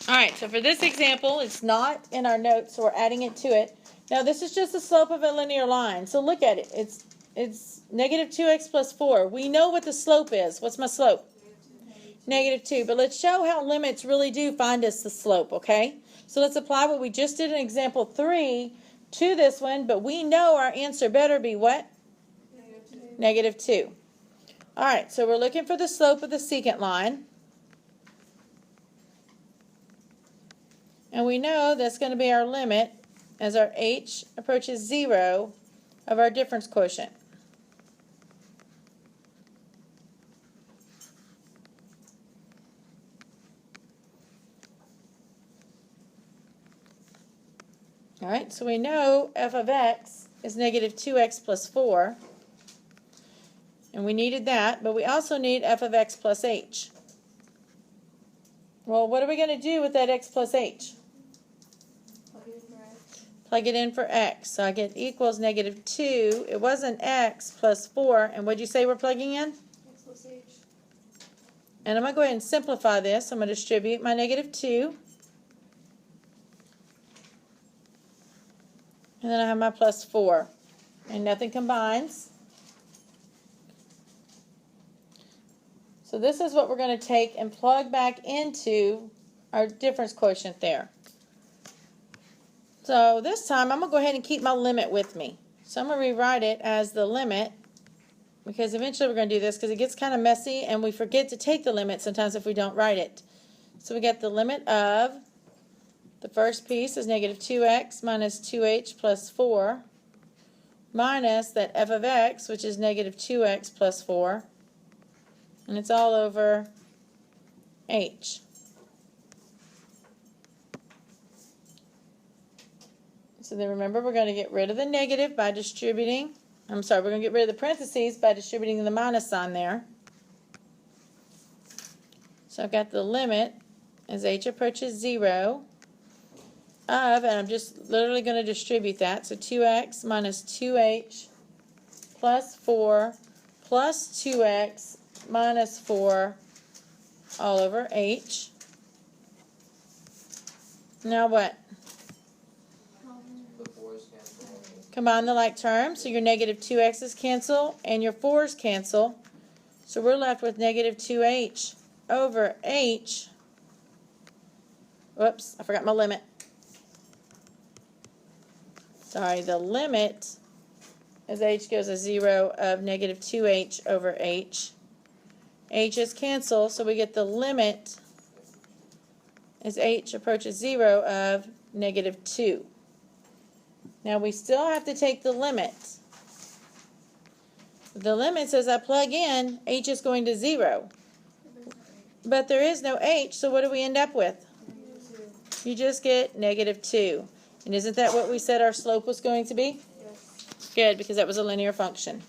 All right, so for this example, it's not in our notes, so we're adding it to it. Now, this is just the slope of a linear line. So look at it. It's negative 2x plus 4. We know what the slope is. What's my slope? Negative 2. But let's show how limits really do find us the slope, okay? So let's apply what we just did in example 3 to this one, but we know our answer better be what? Negative 2. All right, so we're looking for the slope of the secant line. And we know that's going to be our limit as our h approaches 0 of our difference quotient. All right, so we know f of x is negative 2x plus 4. And we needed that, but we also need f of x plus h. Well, what are we going to do with that x plus h? Plug it in for x. So I get equals negative 2. It wasn't x plus 4. And what did you say we're plugging in? X plus h. And I'm going to go ahead and simplify this. I'm going to distribute my negative 2. And then I have my plus 4. And nothing combines. So this is what we're going to take and plug back into our difference quotient there. So this time I'm going to go ahead and keep my limit with me. So I'm going to rewrite it as the limit, because eventually we're going to do this because it gets kind of messy and we forget to take the limit sometimes if we don't write it. So we get the limit of, the first piece is negative 2x minus 2h plus 4 minus that f of x, which is negative 2x plus 4. And it's all over h. So then remember, we're going to get rid of the negative by distributing. We're going to get rid of the parentheses by distributing the minus sign there. So I've got the limit as h approaches 0 of, and I'm just literally going to distribute that. So 2x minus 2h plus 4 plus 2x minus 4 all over h. Now what? Combine the like terms, so your negative 2x's cancel and your 4's cancel. So we're left with negative 2h over h. Whoops, I forgot my limit. Sorry, the limit as h goes to 0 of negative 2h over h. H's cancel, so we get the limit as h approaches 0 of negative 2. Now we still have to take the limit. The limit says I plug in, h is going to 0. But there is no h, so what do we end up with? You just get negative 2. And isn't that what we said our slope was going to be? Yes. Good, because that was a linear function.